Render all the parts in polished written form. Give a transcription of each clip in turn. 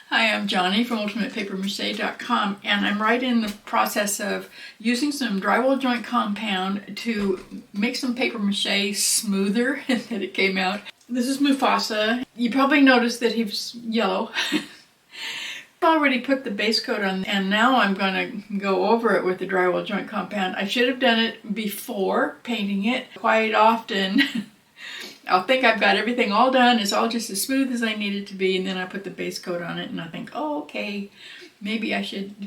Hi, I'm Johnny from ultimatepapermache.com, and I'm right in the process of using some drywall joint compound to make some paper mache smoother than it came out. This is Mufasa. You probably noticed that he's yellow. I've already put the base coat on, and now I'm going to go over it with the drywall joint compound. I should have done it before painting it. Quite often I'll think I've got everything all done, it's all just as smooth as I need it to be, and then I put the base coat on it and I think, oh, okay, maybe I should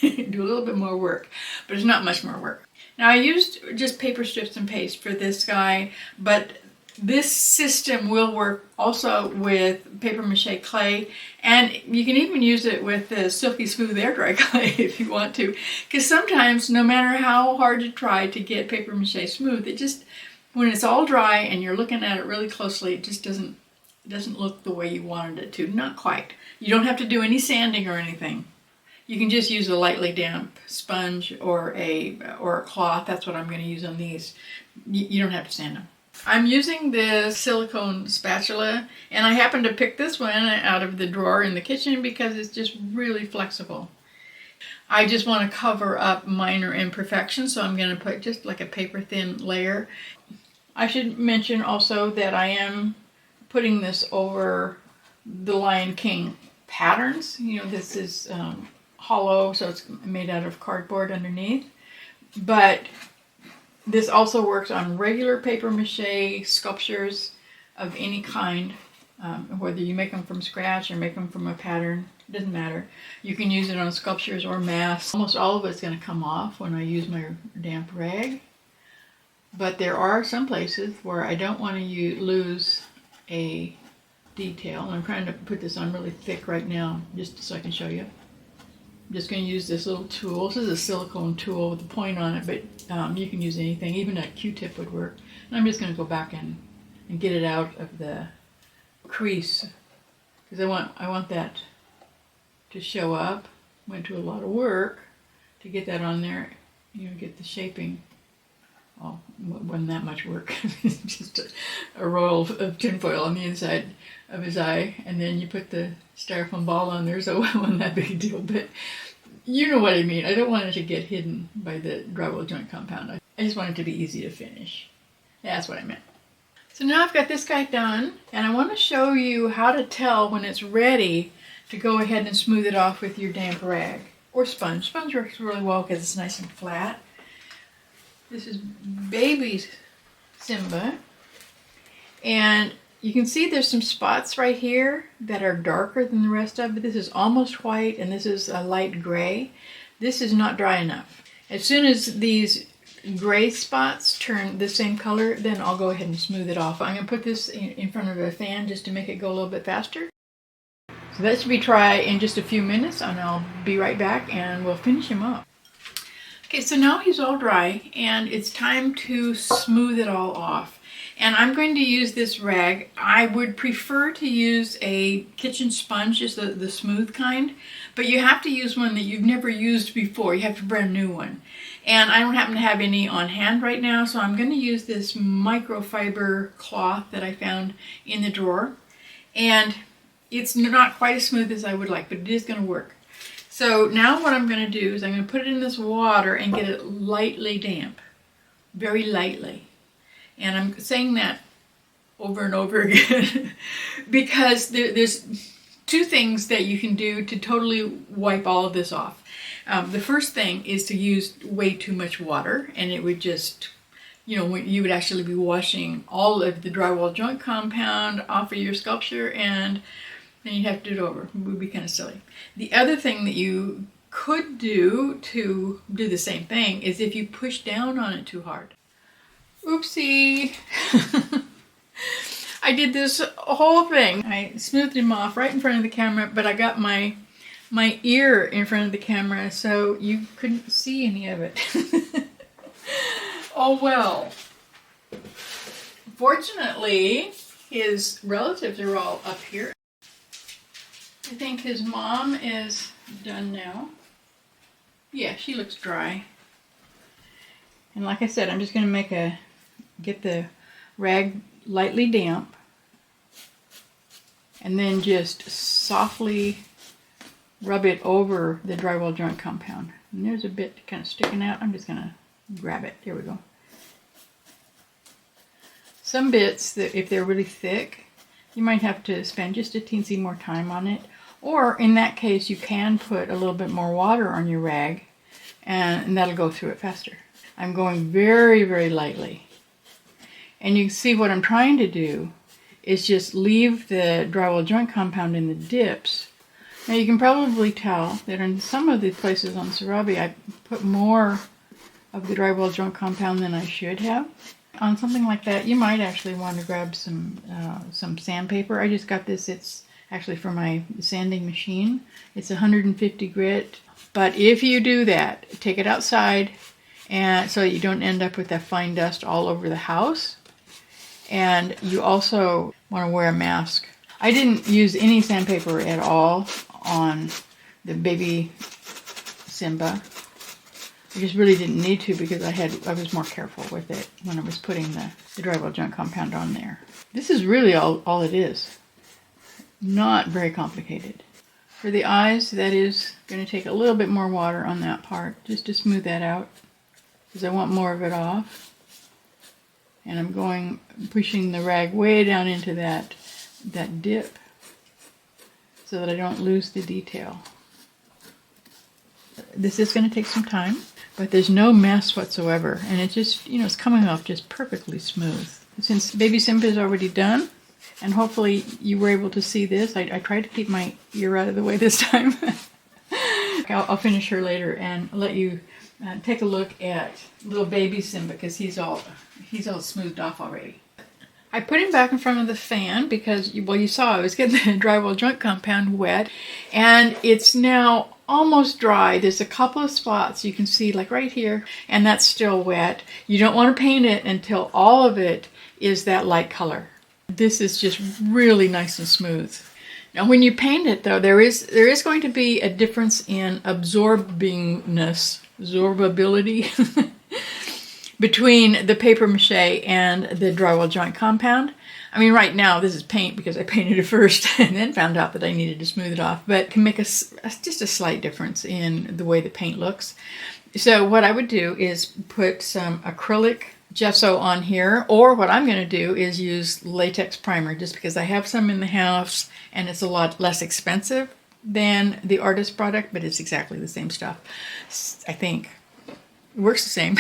do a little bit more work, but it's not much more work. Now I used just paper strips and paste for this guy, but this system will work also with paper mache clay, and you can even use it with the silky smooth air dry clay if you want to, because sometimes no matter how hard you try to get paper mache smooth, it just, when it's all dry and you're looking at it really closely, it just doesn't look the way you wanted it to. Not quite. You don't have to do any sanding or anything. You can just use a lightly damp sponge or a cloth. That's what I'm going to use on these. You don't have to sand them. I'm using this silicone spatula, and I happen to pick this one out of the drawer in the kitchen because it's just really flexible. I just want to cover up minor imperfections, so I'm going to put just like a paper thin layer. I should mention also that I am putting this over the Lion King patterns. You know, this is hollow, so it's made out of cardboard underneath. But this also works on regular paper mache sculptures of any kind, whether you make them from scratch or make them from a pattern, it doesn't matter. You can use it on sculptures or masks. Almost all of it's going to come off when I use my damp rag. But there are some places where I don't want to lose a detail. And I'm trying to put this on really thick right now, just so I can show you. I'm just going to use this little tool. This is a silicone tool with a point on it, but you can use anything. Even a Q-tip would work. And I'm just going to go back and get it out of the crease, because I want that to show up. Went to a lot of work to get that on there, you know, get the shaping. Well, it wasn't that much work. Just a roll of tinfoil on the inside of his eye, and then you put the styrofoam ball on there, so it wasn't that big a deal, but you know what I mean. I don't want it to get hidden by the drywall joint compound. I just want it to be easy to finish. That's what I meant. So now I've got this guy done, and I want to show you how to tell when it's ready to go ahead and smooth it off with your damp rag or sponge. Sponge works really well because it's nice and flat. This is baby Simba, and you can see there's some spots right here that are darker than the rest of it. This is almost white, and this is a light gray. This is not dry enough. As soon as these gray spots turn the same color, then I'll go ahead and smooth it off. I'm going to put this in front of a fan just to make it go a little bit faster. So that should be dry in just a few minutes, and I'll be right back and we'll finish him up. Okay, so now he's all dry, and it's time to smooth it all off. And I'm going to use this rag. I would prefer to use a kitchen sponge, just the smooth kind, but you have to use one that you've never used before. You have a brand new one. And I don't happen to have any on hand right now, so I'm going to use this microfiber cloth that I found in the drawer. And it's not quite as smooth as I would like, but it is going to work. So now what I'm going to do is I'm going to put it in this water and get it lightly damp, very lightly. And I'm saying that over and over again because there's two things that you can do to totally wipe all of this off. The first thing is to use way too much water, and it would just, you know, you would actually be washing all of the drywall joint compound off of your sculpture, and then you'd have to do it over. It would be kind of silly. The other thing that you could do to do the same thing is if you push down on it too hard. Oopsie! I did this whole thing. I smoothed him off right in front of the camera, but I got my ear in front of the camera so you couldn't see any of it. Oh well. Fortunately, his relatives are all up here. I think his mom is done now. Yeah, she looks dry. And like I said, I'm just going to get the rag lightly damp and then just softly rub it over the drywall joint compound. And there's a bit kind of sticking out. I'm just going to grab it. There we go. Some bits, that if they're really thick, you might have to spend just a teensy more time on it. Or in that case, you can put a little bit more water on your rag, and that'll go through it faster. I'm going very, very lightly. And you can see what I'm trying to do is just leave the drywall joint compound in the dips. Now you can probably tell that in some of the places on Sarabi, I put more of the drywall joint compound than I should have. On something like that, you might actually want to grab some sandpaper. I just got this. It's actually for my sanding machine. It's 150 grit. But if you do that, take it outside, and so you don't end up with that fine dust all over the house. And you also want to wear a mask. I didn't use any sandpaper at all on the baby Simba. I just really didn't need to because I was more careful with it when I was putting the drywall joint compound on there. This is really all it is. Not very complicated. For the eyes, that is going to take a little bit more water on that part just to smooth that out because I want more of it off. And I'm pushing the rag way down into that dip so that I don't lose the detail. This is going to take some time, but there's no mess whatsoever, and it just, it's coming off just perfectly smooth. Since Baby Simba is already done, and hopefully you were able to see this, I tried to keep my ear out of the way this time. I'll finish her later and let you take a look at little Baby Simba because he's all smoothed off already. I put him back in front of the fan because, you saw I was getting the drywall joint compound wet, and it's now almost dry. There's a couple of spots you can see, like right here, and that's still wet. You don't want to paint it until all of it is that light color. This is just really nice and smooth. Now when you paint it though, there is going to be a difference in absorbability between the paper mache and the drywall joint compound. I mean, right now this is paint because I painted it first and then found out that I needed to smooth it off, but it can make just a slight difference in the way the paint looks. So what I would do is put some acrylic gesso on here, or what I'm going to do is use latex primer just because I have some in the house and it's a lot less expensive than the artist product, but it's exactly the same stuff, I think. It works the same.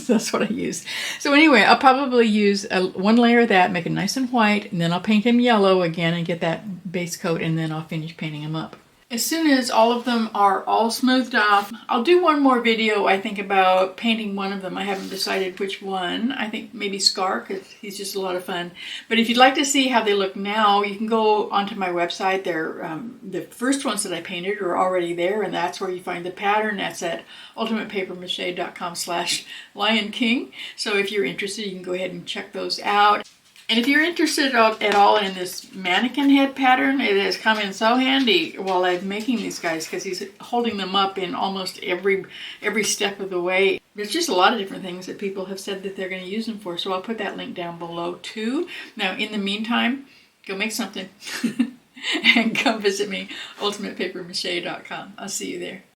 That's what I use. So anyway, I'll probably use one layer of that, make it nice and white, and then I'll paint him yellow again and get that base coat, and then I'll finish painting him up. As soon as all of them are all smoothed off, I'll do one more video, I think, about painting one of them. I haven't decided which one. I think maybe Scar, because he's just a lot of fun. But if you'd like to see how they look now, you can go onto my website. The first ones that I painted are already there, and that's where you find the pattern. That's at ultimatepapermache.com/lionking. So if you're interested, you can go ahead and check those out. And if you're interested at all in this mannequin head pattern, it has come in so handy while I'm making these guys because he's holding them up in almost every step of the way. There's just a lot of different things that people have said that they're going to use them for, so I'll put that link down below too. Now, in the meantime, go make something and come visit me, ultimatepapermache.com. I'll see you there.